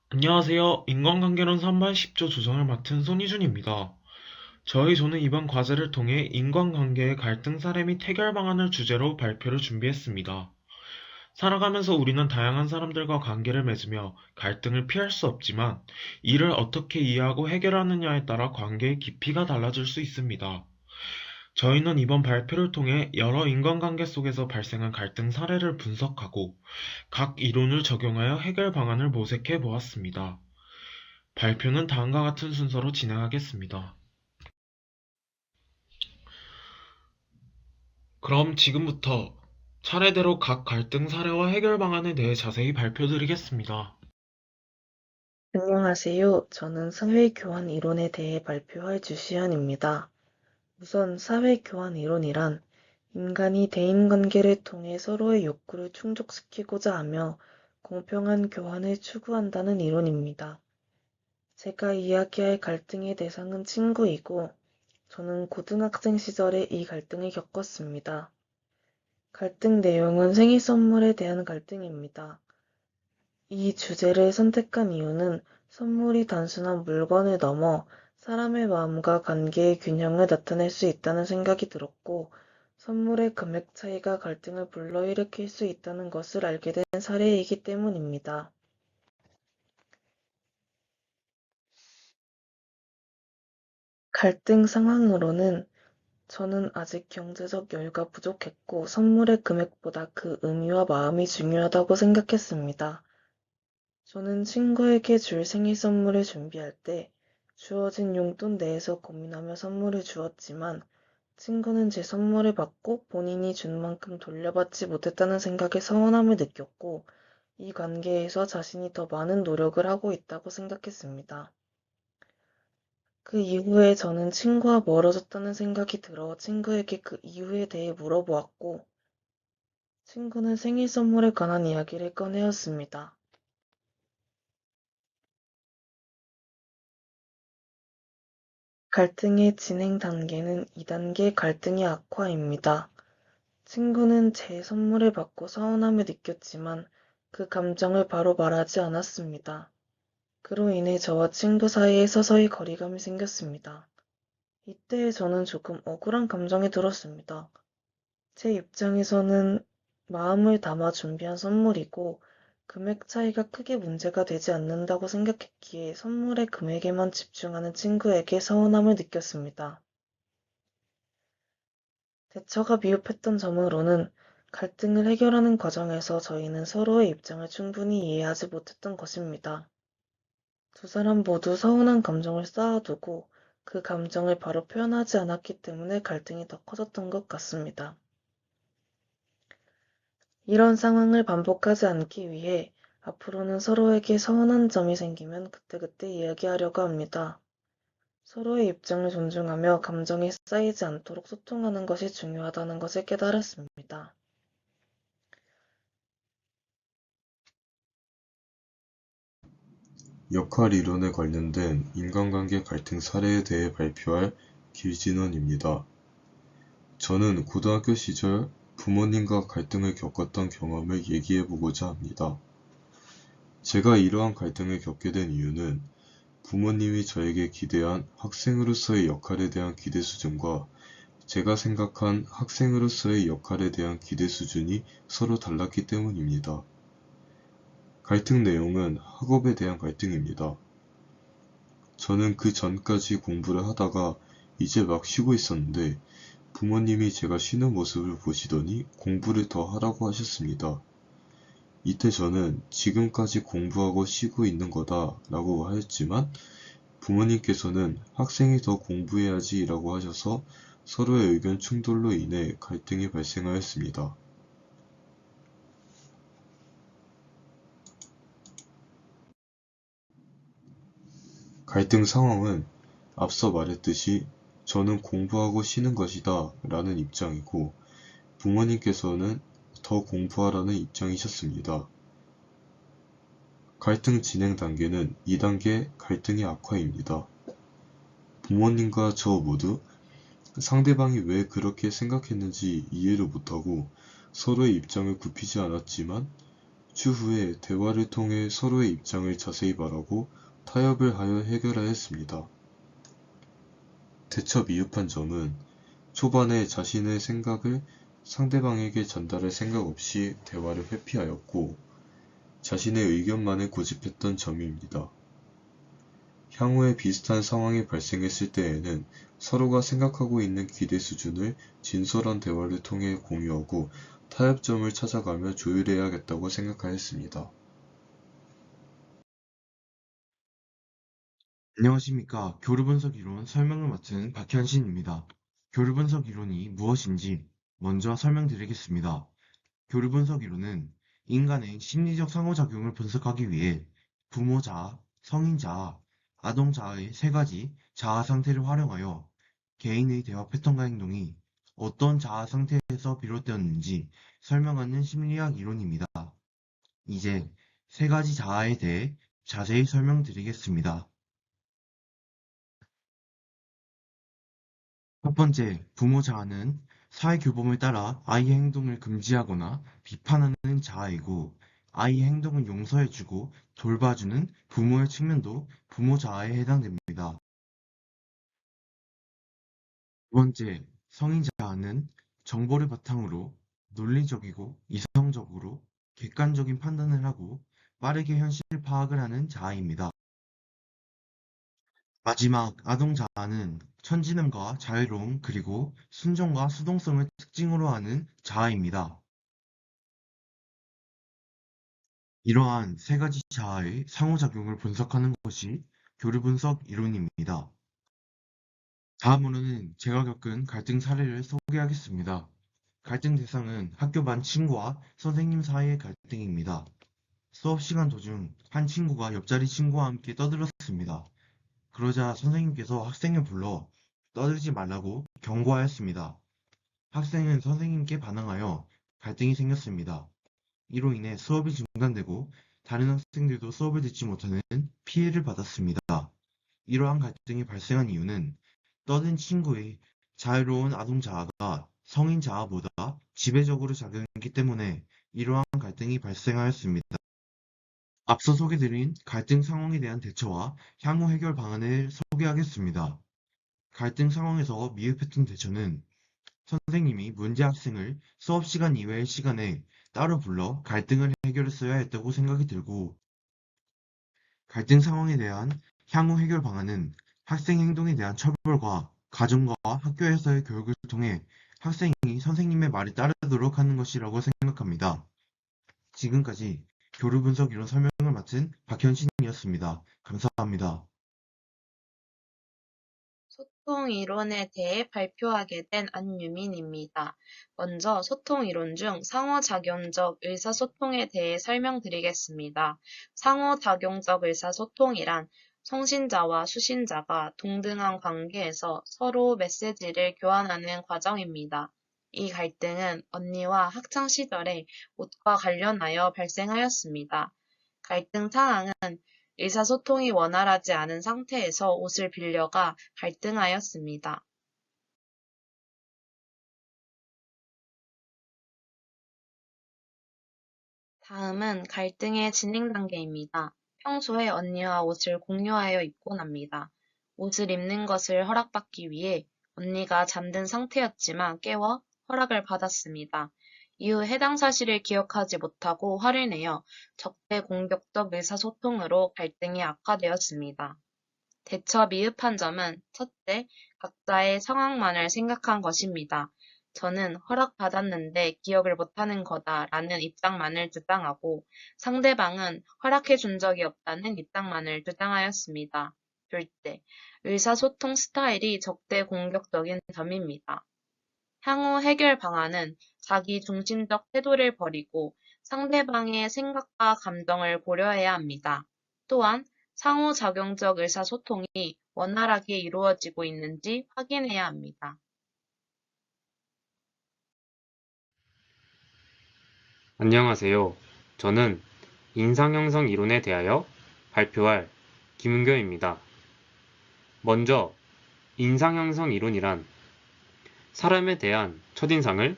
안녕하세요. 인간관계론 3반 10조 조정을 맡은 손희준입니다. 저희 조는 이번 과제를 통해 인간관계의 갈등 사례 및 해결 방안을 주제로 발표를 준비했습니다. 살아가면서 우리는 다양한 사람들과 관계를 맺으며 갈등을 피할 수 없지만 이를 어떻게 이해하고 해결하느냐에 따라 관계의 깊이가 달라질 수 있습니다. 저희는 이번 발표를 통해 여러 인간관계 속에서 발생한 갈등 사례를 분석하고 각 이론을 적용하여 해결 방안을 모색해 보았습니다. 발표는 다음과 같은 순서로 진행하겠습니다. 그럼 지금부터 차례대로 각 갈등 사례와 해결 방안에 대해 자세히 발표드리겠습니다. 안녕하세요. 저는 사회교환 이론에 대해 발표할 주시연입니다. 우선 사회교환 이론이란 인간이 대인관계를 통해 서로의 욕구를 충족시키고자 하며 공평한 교환을 추구한다는 이론입니다. 제가 이야기할 갈등의 대상은 친구이고, 저는 고등학생 시절에 이 갈등을 겪었습니다. 갈등 내용은 생일 선물에 대한 갈등입니다. 이 주제를 선택한 이유는 선물이 단순한 물건을 넘어 사람의 마음과 관계의 균형을 나타낼 수 있다는 생각이 들었고, 선물의 금액 차이가 갈등을 불러일으킬 수 있다는 것을 알게 된 사례이기 때문입니다. 갈등 상황으로는 저는 아직 경제적 여유가 부족했고 선물의 금액보다 그 의미와 마음이 중요하다고 생각했습니다. 저는 친구에게 줄 생일 선물을 준비할 때 주어진 용돈 내에서 고민하며 선물을 주었지만 친구는 제 선물을 받고 본인이 준 만큼 돌려받지 못했다는 생각에 서운함을 느꼈고 이 관계에서 자신이 더 많은 노력을 하고 있다고 생각했습니다. 그 이후에 저는 친구와 멀어졌다는 생각이 들어 친구에게 그 이유에 대해 물어보았고 친구는 생일 선물에 관한 이야기를 꺼내었습니다. 갈등의 진행 단계는 2단계 갈등의 악화입니다. 친구는 제 선물을 받고 서운함을 느꼈지만 그 감정을 바로 말하지 않았습니다. 그로 인해 저와 친구 사이에 서서히 거리감이 생겼습니다. 이때 저는 조금 억울한 감정이 들었습니다. 제 입장에서는 마음을 담아 준비한 선물이고 금액 차이가 크게 문제가 되지 않는다고 생각했기에 선물의 금액에만 집중하는 친구에게 서운함을 느꼈습니다. 대처가 미흡했던 점으로는 갈등을 해결하는 과정에서 저희는 서로의 입장을 충분히 이해하지 못했던 것입니다. 두 사람 모두 서운한 감정을 쌓아두고 그 감정을 바로 표현하지 않았기 때문에 갈등이 더 커졌던 것 같습니다. 이런 상황을 반복하지 않기 위해 앞으로는 서로에게 서운한 점이 생기면 그때그때 이야기하려고 합니다. 서로의 입장을 존중하며 감정이 쌓이지 않도록 소통하는 것이 중요하다는 것을 깨달았습니다. 역할 이론에 관련된 인간관계 갈등 사례에 대해 발표할 김진원입니다. 저는 고등학교 시절 부모님과 갈등을 겪었던 경험을 얘기해보고자 합니다. 제가 이러한 갈등을 겪게 된 이유는 부모님이 저에게 기대한 학생으로서의 역할에 대한 기대 수준과 제가 생각한 학생으로서의 역할에 대한 기대 수준이 서로 달랐기 때문입니다. 갈등 내용은 학업에 대한 갈등입니다. 저는 그 전까지 공부를 하다가 이제 막 쉬고 있었는데 부모님이 제가 쉬는 모습을 보시더니 공부를 더 하라고 하셨습니다. 이때 저는 지금까지 공부하고 쉬고 있는 거다 라고 하였지만 부모님께서는 학생이 더 공부해야지 라고 하셔서 서로의 의견 충돌로 인해 갈등이 발생하였습니다. 갈등 상황은 앞서 말했듯이 저는 공부하고 쉬는 것이다 라는 입장이고 부모님께서는 더 공부하라는 입장이셨습니다. 갈등 진행 단계는 2단계 갈등의 악화입니다. 부모님과 저 모두 상대방이 왜 그렇게 생각했는지 이해를 못하고 서로의 입장을 굽히지 않았지만 추후에 대화를 통해 서로의 입장을 자세히 말하고 타협을 하여 해결하였습니다. 대처 미흡한 점은 초반에 자신의 생각을 상대방에게 전달할 생각 없이 대화를 회피하였고 자신의 의견만을 고집했던 점입니다. 향후에 비슷한 상황이 발생했을 때에는 서로가 생각하고 있는 기대 수준을 진솔한 대화를 통해 공유하고 타협점을 찾아가며 조율해야겠다고 생각하였습니다. 안녕하십니까. 교류분석 이론 설명을 맡은 박현신입니다. 교류분석 이론이 무엇인지 먼저 설명드리겠습니다. 교류분석 이론은 인간의 심리적 상호작용을 분석하기 위해 부모 자아, 성인 자아, 아동 자아의 세 가지 자아 상태를 활용하여 개인의 대화 패턴과 행동이 어떤 자아 상태에서 비롯되었는지 설명하는 심리학 이론입니다. 이제 세 가지 자아에 대해 자세히 설명드리겠습니다. 첫 번째, 부모 자아는 사회교범을 따라 아이의 행동을 금지하거나 비판하는 자아이고, 아이의 행동을 용서해주고 돌봐주는 부모의 측면도 부모 자아에 해당됩니다. 두 번째, 성인 자아는 정보를 바탕으로 논리적이고 이성적으로 객관적인 판단을 하고 빠르게 현실 파악을 하는 자아입니다. 마지막 아동 자아는 천진함과 자유로움 그리고 순종과 수동성을 특징으로 하는 자아입니다. 이러한 세 가지 자아의 상호작용을 분석하는 것이 교류분석 이론입니다. 다음으로는 제가 겪은 갈등 사례를 소개하겠습니다. 갈등 대상은 학교 반 친구와 선생님 사이의 갈등입니다. 수업 시간 도중 한 친구가 옆자리 친구와 함께 떠들었습니다. 그러자 선생님께서 학생을 불러 떠들지 말라고 경고하였습니다. 학생은 선생님께 반항하여 갈등이 생겼습니다. 이로 인해 수업이 중단되고 다른 학생들도 수업을 듣지 못하는 피해를 받았습니다. 이러한 갈등이 발생한 이유는 떠든 친구의 자유로운 아동 자아가 성인 자아보다 지배적으로 작용했기 때문에 이러한 갈등이 발생하였습니다. 앞서 소개드린 갈등 상황에 대한 대처와 향후 해결 방안을 소개하겠습니다. 갈등 상황에서 미흡했던 대처는 선생님이 문제 학생을 수업 시간 이외의 시간에 따로 불러 갈등을 해결했어야 했다고 생각이 들고, 갈등 상황에 대한 향후 해결 방안은 학생 행동에 대한 처벌과 가정과 학교에서의 교육을 통해 학생이 선생님의 말을 따르도록 하는 것이라고 생각합니다. 지금까지 교류분석 이론 설명을 맡은 박현신이었습니다. 감사합니다. 소통 이론에 대해 발표하게 된 안유민입니다. 먼저 소통 이론 중 상호작용적 의사소통에 대해 설명드리겠습니다. 상호작용적 의사소통이란 성신자와 수신자가 동등한 관계에서 서로 메시지를 교환하는 과정입니다. 이 갈등은 언니와 학창 시절에 옷과 관련하여 발생하였습니다. 갈등 상황은 의사소통이 원활하지 않은 상태에서 옷을 빌려가 갈등하였습니다. 다음은 갈등의 진행 단계입니다. 평소에 언니와 옷을 공유하여 입곤 합니다. 옷을 입는 것을 허락받기 위해 언니가 잠든 상태였지만 깨워 허락을 받았습니다. 이후 해당 사실을 기억하지 못하고 화를 내어 적대 공격적 의사소통으로 갈등이 악화되었습니다. 대처 미흡한 점은 첫째, 각자의 상황만을 생각한 것입니다. 저는 허락받았는데 기억을 못하는 거다라는 입장만을 주장하고 상대방은 허락해 준 적이 없다는 입장만을 주장하였습니다. 둘째, 의사소통 스타일이 적대 공격적인 점입니다. 향후 해결 방안은 자기 중심적 태도를 버리고 상대방의 생각과 감정을 고려해야 합니다. 또한 상호작용적 의사소통이 원활하게 이루어지고 있는지 확인해야 합니다. 안녕하세요. 저는 인상형성 이론에 대하여 발표할 김은교입니다. 먼저 인상형성 이론이란 사람에 대한 첫인상을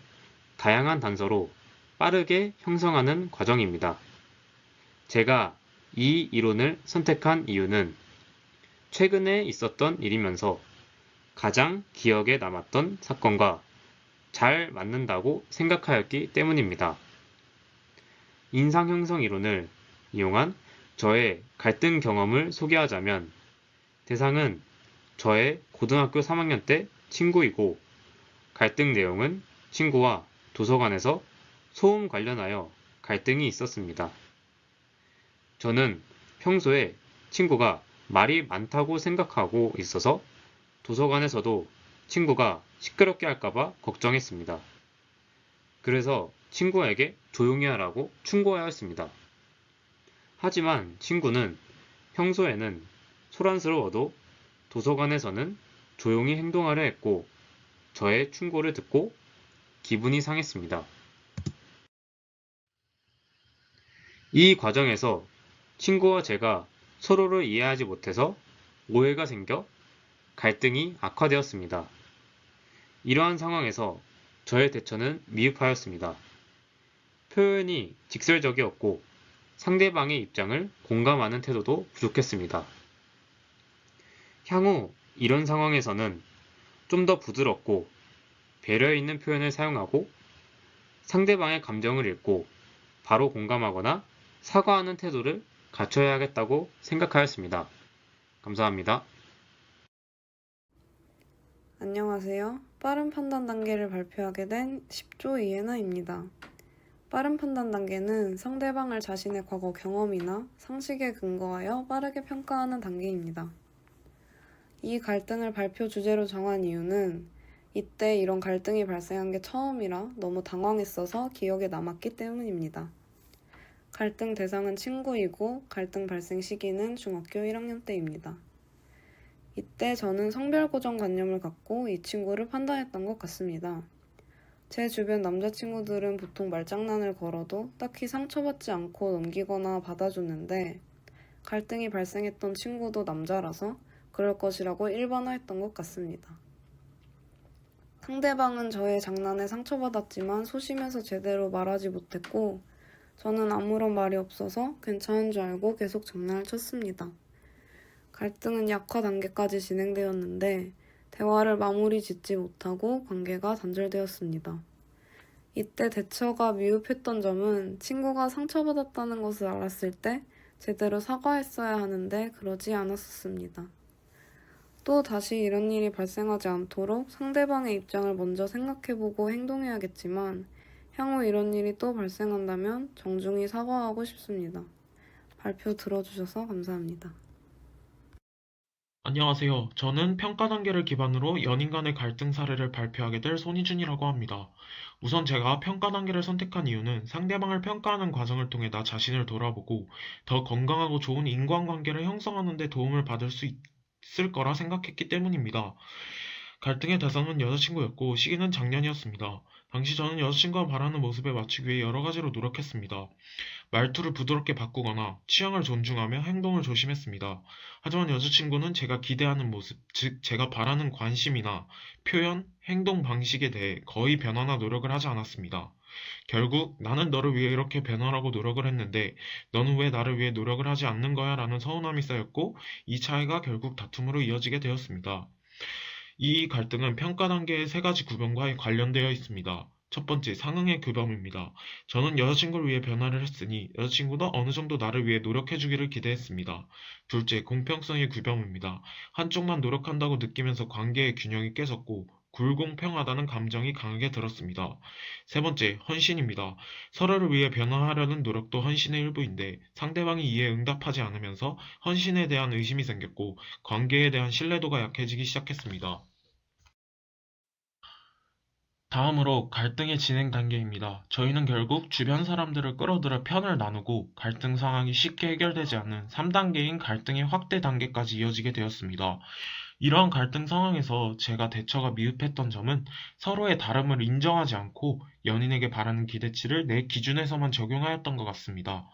다양한 단서로 빠르게 형성하는 과정입니다. 제가 이 이론을 선택한 이유는 최근에 있었던 일이면서 가장 기억에 남았던 사건과 잘 맞는다고 생각하였기 때문입니다. 인상 형성 이론을 이용한 저의 갈등 경험을 소개하자면 대상은 저의 고등학교 3학년 때 친구이고 갈등 내용은 친구와 도서관에서 소음 관련하여 갈등이 있었습니다. 저는 평소에 친구가 말이 많다고 생각하고 있어서 도서관에서도 친구가 시끄럽게 할까봐 걱정했습니다. 그래서 친구에게 조용히 하라고 충고하였습니다. 하지만 친구는 평소에는 소란스러워도 도서관에서는 조용히 행동하려 했고 저의 충고를 듣고 기분이 상했습니다. 이 과정에서 친구와 제가 서로를 이해하지 못해서 오해가 생겨 갈등이 악화되었습니다. 이러한 상황에서 저의 대처는 미흡하였습니다. 표현이 직설적이었고 상대방의 입장을 공감하는 태도도 부족했습니다. 향후 이런 상황에서는 좀 더 부드럽고 배려 있는 표현을 사용하고 상대방의 감정을 읽고 바로 공감하거나 사과하는 태도를 갖춰야 하겠다고 생각하였습니다. 감사합니다. 안녕하세요. 빠른 판단 단계를 발표하게 된 10조 이해나입니다. 빠른 판단 단계는 상대방을 자신의 과거 경험이나 상식에 근거하여 빠르게 평가하는 단계입니다. 이 갈등을 발표 주제로 정한 이유는 이때 이런 갈등이 발생한 게 처음이라 너무 당황했어서 기억에 남았기 때문입니다. 갈등 대상은 친구이고 갈등 발생 시기는 중학교 1학년 때입니다. 이때 저는 성별 고정관념을 갖고 이 친구를 판단했던 것 같습니다. 제 주변 남자친구들은 보통 말장난을 걸어도 딱히 상처받지 않고 넘기거나 받아줬는데 갈등이 발생했던 친구도 남자라서 그럴 것이라고 일반화했던 것 같습니다. 상대방은 저의 장난에 상처받았지만 소심해서 제대로 말하지 못했고 저는 아무런 말이 없어서 괜찮은 줄 알고 계속 장난을 쳤습니다. 갈등은 약화 단계까지 진행되었는데 대화를 마무리 짓지 못하고 관계가 단절되었습니다. 이때 대처가 미흡했던 점은 친구가 상처받았다는 것을 알았을 때 제대로 사과했어야 하는데 그러지 않았었습니다. 또 다시 이런 일이 발생하지 않도록 상대방의 입장을 먼저 생각해보고 행동해야겠지만 향후 이런 일이 또 발생한다면 정중히 사과하고 싶습니다. 발표 들어주셔서 감사합니다. 안녕하세요. 저는 평가 단계를 기반으로 연인 간의 갈등 사례를 발표하게 될 손희준이라고 합니다. 우선 제가 평가 단계를 선택한 이유는 상대방을 평가하는 과정을 통해 나 자신을 돌아보고 더 건강하고 좋은 인간관계를 형성하는 데 도움을 받을 수 있을 거라 생각했기 때문입니다. 갈등의 대상은 여자친구였고 시기는 작년이었습니다. 당시 저는 여자친구가 바라는 모습에 맞추기 위해 여러 가지로 노력했습니다. 말투를 부드럽게 바꾸거나 취향을 존중하며 행동을 조심했습니다. 하지만 여자친구는 제가 기대하는 모습, 즉 제가 바라는 관심이나 표현, 행동 방식에 대해 거의 변화나 노력을 하지 않았습니다. 결국 나는 너를 위해 이렇게 변화하고 노력을 했는데 너는 왜 나를 위해 노력을 하지 않는 거야? 라는 서운함이 쌓였고 이 차이가 결국 다툼으로 이어지게 되었습니다. 이 갈등은 평가 단계의 세 가지 구별과 관련되어 있습니다. 첫 번째, 상응의 규범입니다. 저는 여자친구를 위해 변화를 했으니 여자친구도 어느 정도 나를 위해 노력해주기를 기대했습니다. 둘째, 공평성의 규범입니다. 한쪽만 노력한다고 느끼면서 관계의 균형이 깨졌고 불공평하다는 감정이 강하게 들었습니다. 세 번째, 헌신입니다. 서로를 위해 변화하려는 노력도 헌신의 일부인데 상대방이 이에 응답하지 않으면서 헌신에 대한 의심이 생겼고 관계에 대한 신뢰도가 약해지기 시작했습니다. 다음으로 갈등의 진행 단계입니다. 저희는 결국 주변 사람들을 끌어들여 편을 나누고 갈등 상황이 쉽게 해결되지 않는 3단계인 갈등의 확대 단계까지 이어지게 되었습니다. 이러한 갈등 상황에서 제가 대처가 미흡했던 점은 서로의 다름을 인정하지 않고 연인에게 바라는 기대치를 내 기준에서만 적용하였던 것 같습니다.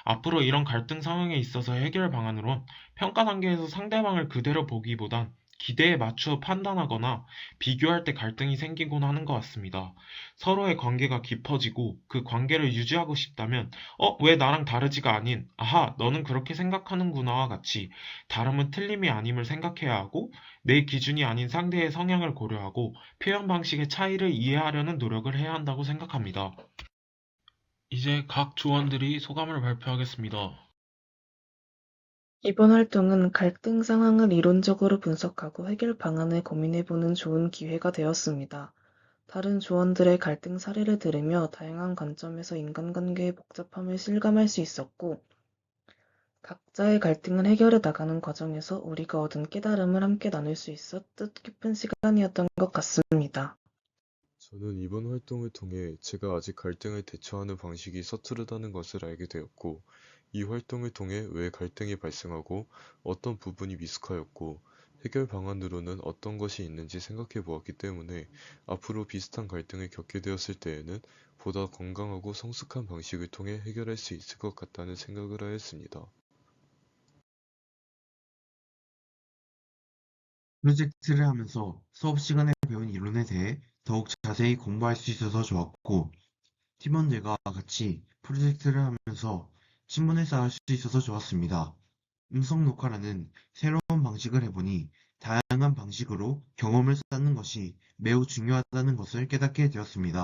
앞으로 이런 갈등 상황에 있어서 해결 방안으론 평가 단계에서 상대방을 그대로 보기보단 기대에 맞추어 판단하거나 비교할 때 갈등이 생기곤 하는 것 같습니다. 서로의 관계가 깊어지고 그 관계를 유지하고 싶다면 왜 나랑 다르지가 아닌 아하, 너는 그렇게 생각하는구나와 같이 다름은 틀림이 아님을 생각해야 하고 내 기준이 아닌 상대의 성향을 고려하고 표현 방식의 차이를 이해하려는 노력을 해야 한다고 생각합니다. 이제 각 조원들이 소감을 발표하겠습니다. 이번 활동은 갈등 상황을 이론적으로 분석하고 해결 방안을 고민해보는 좋은 기회가 되었습니다. 다른 조원들의 갈등 사례를 들으며 다양한 관점에서 인간관계의 복잡함을 실감할 수 있었고, 각자의 갈등을 해결해 나가는 과정에서 우리가 얻은 깨달음을 함께 나눌 수 있어 뜻깊은 시간이었던 것 같습니다. 저는 이번 활동을 통해 제가 아직 갈등을 대처하는 방식이 서투르다는 것을 알게 되었고, 이 활동을 통해 왜 갈등이 발생하고 어떤 부분이 미숙하였고, 해결 방안으로는 어떤 것이 있는지 생각해 보았기 때문에 앞으로 비슷한 갈등을 겪게 되었을 때에는 보다 건강하고 성숙한 방식을 통해 해결할 수 있을 것 같다는 생각을 하였습니다. 프로젝트를 하면서 수업 시간에 배운 이론에 대해 더욱 자세히 공부할 수 있어서 좋았고, 팀원들과 같이 프로젝트를 하면서 친분을 쌓을 수 있어서 좋았습니다. 음성 녹화라는 새로운 방식을 해보니 다양한 방식으로 경험을 쌓는 것이 매우 중요하다는 것을 깨닫게 되었습니다.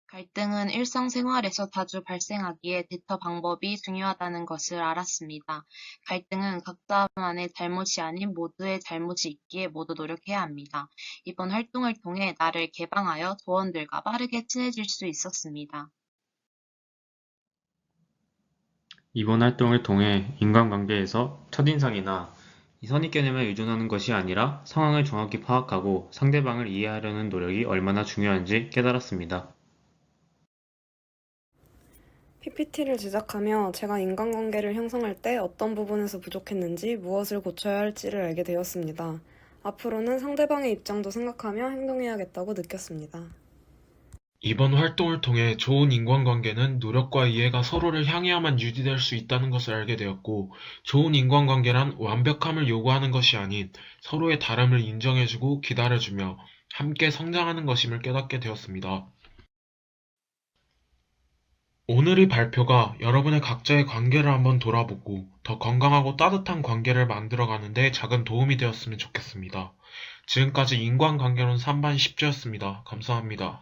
갈등은 일상생활에서 자주 발생하기에 대처 방법이 중요하다는 것을 알았습니다. 갈등은 각자만의 잘못이 아닌 모두의 잘못이 있기에 모두 노력해야 합니다. 이번 활동을 통해 나를 개방하여 조원들과 빠르게 친해질 수 있었습니다. 이번 활동을 통해 인간관계에서 첫인상이나 선입견에만 의존하는 것이 아니라 상황을 정확히 파악하고 상대방을 이해하려는 노력이 얼마나 중요한지 깨달았습니다. PPT를 제작하며 제가 인간관계를 형성할 때 어떤 부분에서 부족했는지 무엇을 고쳐야 할지를 알게 되었습니다. 앞으로는 상대방의 입장도 생각하며 행동해야겠다고 느꼈습니다. 이번 활동을 통해 좋은 인간관계는 노력과 이해가 서로를 향해야만 유지될 수 있다는 것을 알게 되었고, 좋은 인간관계란 완벽함을 요구하는 것이 아닌 서로의 다름을 인정해주고 기다려주며 함께 성장하는 것임을 깨닫게 되었습니다. 오늘 이 발표가 여러분의 각자의 관계를 한번 돌아보고 더 건강하고 따뜻한 관계를 만들어가는 데 작은 도움이 되었으면 좋겠습니다. 지금까지 인간관계론 3반 10조였습니다. 감사합니다.